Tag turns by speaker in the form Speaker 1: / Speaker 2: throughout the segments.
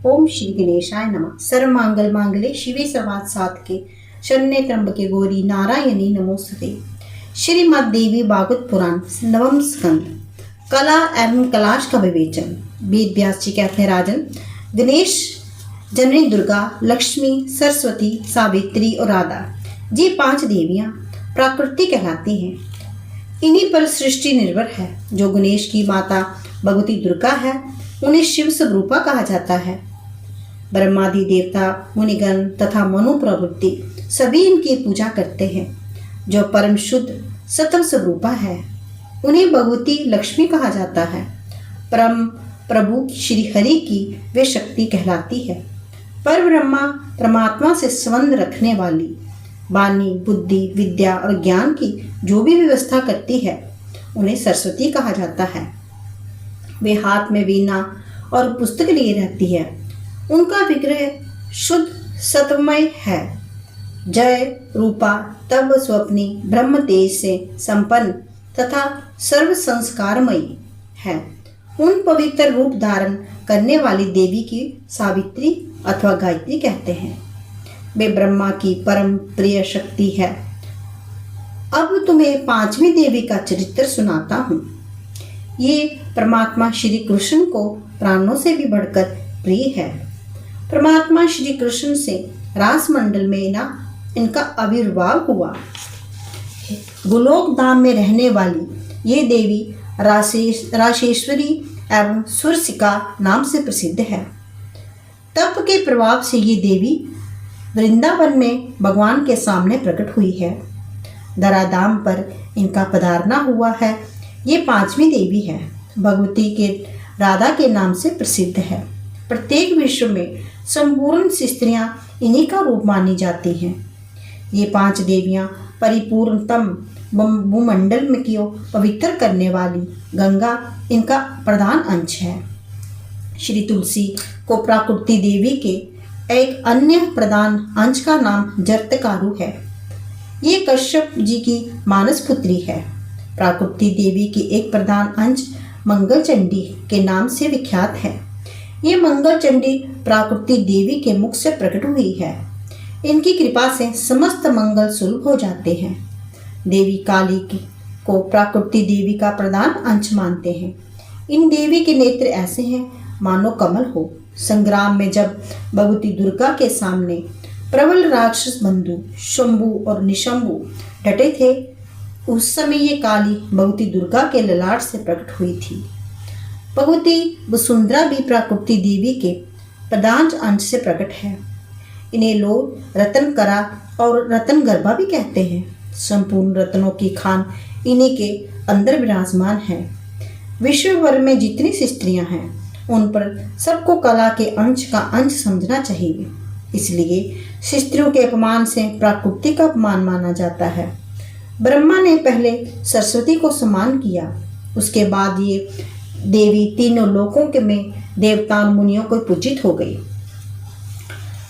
Speaker 1: ओम श्री गणेशाय नमः। सर्वमंगल मांगल्ये शिवे सर्वार्थ साधके शरण्ये त्र्यंबके गौरी नारायणी नमोस्तुते। श्रीमद् देवी भागवत पुराण नवम स्कंद कला एवं कलाश का विवेचन। वेद व्यास जी कहते हैं, राजन, गणेश, जननी दुर्गा, लक्ष्मी, सरस्वती, सावित्री और राधा, ये 5 देवियां प्रकृति कहलाती हैं। इन्हीं पर सृष्टि निर्भर है। जो गणेश की माता भगवती दुर्गा है, उन्हें शिव स्वरूपा कहा जाता है। ब्रह्मादि देवता, मुनिगण तथा मनु प्रवृत्ति सभी इनकी पूजा करते हैं। जो परम शुद्ध सत्व स्वरूपा है, उन्हें भगवती लक्ष्मी कहा जाता है। परम प्रभु श्री हरि की वे शक्ति कहलाती है। पर ब्रह्मा परमात्मा से संबंध रखने वाली वाणी, बुद्धि, विद्या और ज्ञान की जो भी व्यवस्था करती है, उन्हें सरस्वती कहा जाता है। वे हाथ में वीणा और पुस्तक लिए रहती है। उनका विग्रह शुद्ध सत्वमय है। जय रूपा तब स्वप्नी ब्रह्म तेज से संपन्न तथा सर्व संस्कारमयी है। उन पवित्र रूप धारण करने वाली देवी की सावित्री अथवा गायत्री कहते हैं। वे ब्रह्मा की परम प्रिय शक्ति है। अब तुम्हें 5वीं देवी का चरित्र सुनाता हूँ। ये परमात्मा श्री कृष्ण को प्राणों से भी बढ़कर प्रिय है। परमात्मा श्री कृष्ण से रास मंडल में इनका आविर्भाव हुआ। गोलोक धाम में रहने वाली ये देवी राशेश्वरी एवं सुरसिका नाम से प्रसिद्ध है। तप के प्रभाव से ये देवी वृंदावन में भगवान के सामने प्रकट हुई है। धराधाम पर इनका पधारना हुआ है। ये 5वीं देवी है। भगवती के राधा के नाम से प्रसिद्ध है। प्रत्येक विश्व में संपूर्ण स्त्रियां इन्हीं का रूप मानी जाती हैं। ये 5 देवियां परिपूर्णतम भूमंडल में की पवित्र करने वाली गंगा इनका प्रधान अंश है। श्री तुलसी को प्राकृति देवी के एक अन्य प्रधान अंश का नाम जर्तकारु है। ये कश्यप जी की मानस पुत्री है। प्राकृति देवी की एक प्रधान अंश मंगल चंडी के नाम से विख्यात है। ये मंगल चंडी प्राकृति देवी के मुख से प्रकट हुई है। इनकी कृपा से समस्त मंगल सुलभ हो जाते हैं। देवी काली को प्राकृति देवी का प्रधान अंश मानते हैं। इन देवी के नेत्र ऐसे हैं मानो कमल हो। संग्राम में जब भगवती दुर्गा के सामने प्रबल राक्षस बंधु शंभु और निशंभु डटे थे, उस समय ये काली भगवती दुर्गा के ललाट से प्रकट हुई थी। भगवती वसुंधरा भी प्राकृति देवी के प्रधान अंश से प्रकट है। इन्हें लोग रतन करा और रतन गर्भा भी कहते हैं। संपूर्ण रत्नों की खान इन्हीं के अंदर विराजमान है। विश्व भर में जितनी स्त्रियां हैं, उन पर सबको कला के अंश का अंश समझना चाहिए। इसलिए स्त्रियों के अपमान से प्रकृति का अपमान माना जाता है। ब्रह्मा ने पहले सरस्वती को सम्मान किया, उसके बाद ये देवी तीनों लोकों के में देवता मुनियों को पूजित हो गई।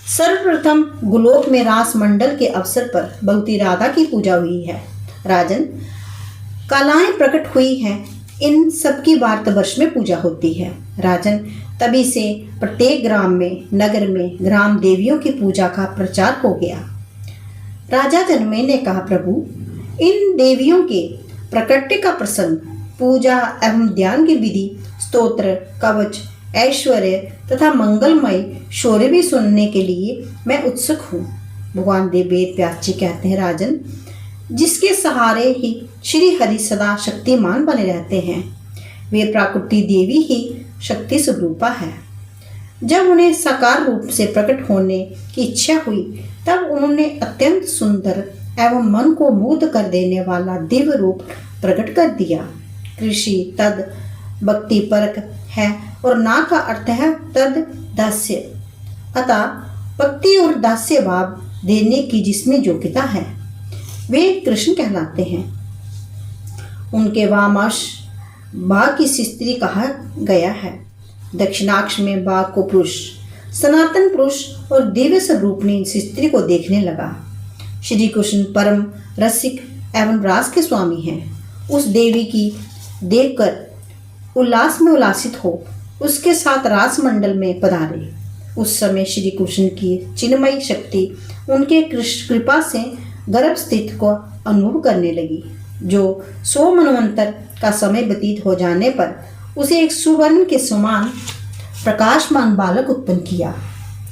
Speaker 1: सर्वप्रथम गोलोक में रास मंडल के अवसर पर भगवती राधा की पूजा हुई है। राजन, कलाएं प्रकट हुई हैं, इन सबकी भारतवर्ष में पूजा होती है। राजन, तभी से प्रत्येक ग्राम में, नगर में ग्राम देवियों की पूजा का प्रचार हो गया। राजा जनमे ने कहा, प्रभु, इन देवियों के प्रकट्य का प्रसंग, पूजा एवं ध्यान की विधि, स्तोत्र, कवच, ऐश्वर्य तथा मंगलमय शौर्य भी सुनने के लिए मैं उत्सुक हूँ। भगवान देव वेद व्यास जी कहते हैं, राजन, जिसके सहारे ही श्री हरि सदा शक्तिमान बने रहते हैं, वे प्राकृति देवी ही शक्ति स्वरूपा है। जब उन्हें साकार रूप से प्रकट होने की इच्छा हुई, तब उन्होंने अत्यंत सुंदर एवं मन को मुग्ध कर देने वाला दिव्य रूप प्रकट कर दिया। कृषि तद भक्ति परक है और ना का अर्थ है तद दास्य, अतः भक्ति और दास्य भाव देने की जिसमें योग्यता है, वे कृष्ण कहलाते हैं। उनके वामाश बाघ की स्त्री कहा गया है। दक्षिणाक्ष में बाघ को पुरुष, सनातन पुरुष और दिव्य स्वरूप ने इस स्त्री को देखने लगा। श्री कृष्ण परम रसिक एवं रास के स्वामी हैं। उस देवी की देखकर उल्लास में उल्लासित हो उसके साथ रास मंडल में पधारे। उस समय श्री कृष्ण की चिन्मयी शक्ति उनके कृपा से गर्भ स्थित को अनुभव करने लगी, जो 100 मनवंतर का समय व्यतीत हो जाने पर उसे एक सुवर्ण के समान प्रकाशमान बालक उत्पन्न किया।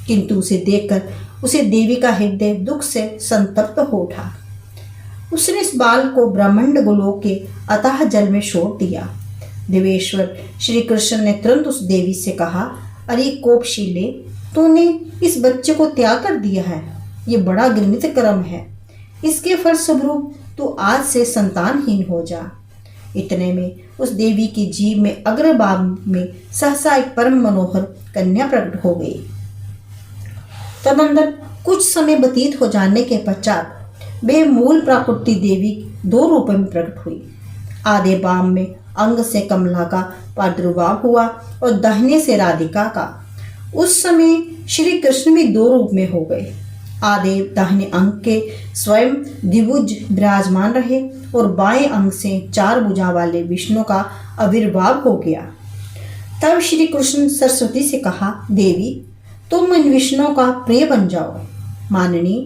Speaker 1: किंतु उसे देखकर उसे देवी का हृदय दुख से संतप्त हो उठा। उसने इस बाल को ब्रह्मांड गोलोक के अथाह जल में छोड़ दिया। देवेश्वर श्री कृष्ण ने तुरंत उस देवी से कहा, अरे कोपशीले, तूने इस बच्चे को त्याग कर दिया है। ये बड़ा घृणित कर्म है। इसके फलस्वरूप तू आज से संतानहीन हो जा। इतने में उस देवी की जीभ में अग्रभाग में सहसा एक परम मनोहर कन्या प्रकट हो गई। तदनंतर कुछ समय व्यतीत हो जाने के पश्चात वे मूल प्राकृति देवी 2 रूपों में प्रकट हुई। आधे बाम में अंग से कमला का प्रादुर्भाव हुआ और दाहिने से राधिका का। उस समय श्री कृष्ण भी 2 रूप में हो गए। आधे दाहिने अंग के स्वयं द्विभुज विराजमान रहे और बाएं अंग से 4 भुजा वाले विष्णु का आविर्भाव हो गया। तब श्री कृष्ण सरस्वती से कहा, देवी, तुम इन विष्णु का प्रिय बन जाओ। माननी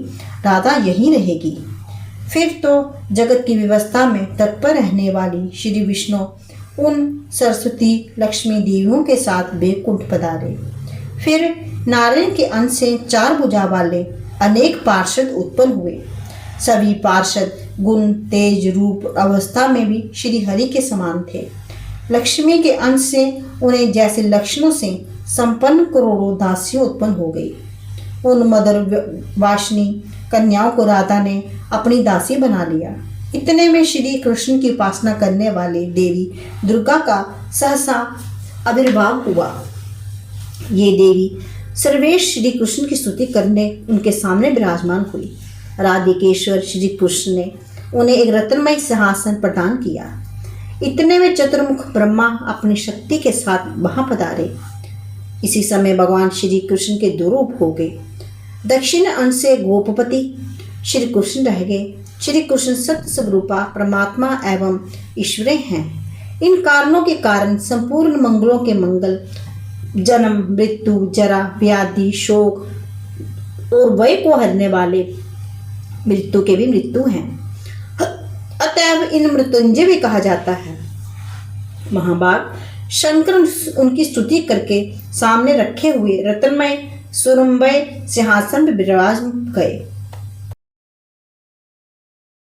Speaker 1: राधा यहीं रहेगी। फिर तो जगत की व्यवस्था में तत्पर रहने वाली श्री विष्णु उन सरस्वती लक्ष्मी देवियों के साथ बैकुंठ पधारे। फिर नारायण के अंश से 4 भुजा वाले अनेक पार्षद उत्पन्न हुए। सभी पार्षद गुण, तेज, रूप, अवस्था में भी श्री हरि के समान थे। लक्ष्मी के अंश से उन्हें जैसे लक्षणों से संपन्न करोड़ों दासियां उत्पन्न हो गई। उन मदर वासिनी कन्याओं को राधा ने अपनी दासी बना लिया। इतने में श्री कृष्ण की उपासना करने वाली देवी दुर्गा का सहसा आविर्भाव हुआ। ये देवी सर्वेश श्री कृष्ण की स्तुति करने उनके सामने विराजमान हुई। राधिकेश्वर श्री कृष्ण ने उन्हें एक रत्नमय सिंहासन प्रदान किया। इतने में चतुर्मुख ब्रह्मा अपनी शक्ति के साथ वहां पधारे। इसी समय भगवान श्री कृष्ण के 2 रूप हो गए। दक्षिण अंश से गोपपति श्री कृष्ण रह गए। श्री कृष्ण सत्य स्वरूपा परमात्मा एवं ईश्वर हैं। इन कारणों के कारण संपूर्ण मंगलों के मंगल, जन्म, मृत्यु, जरा, व्याधि, शोक और भय को हरने वाले मृत्यु के भी मृत्यु हैं। अतएव इन मृत्युंजय भी कहा जाता है। महाभाग शंकर उनकी स्तुति करके सामने रखे हुए रत्नमय सुरम्भय सिंहासन में विराज गए।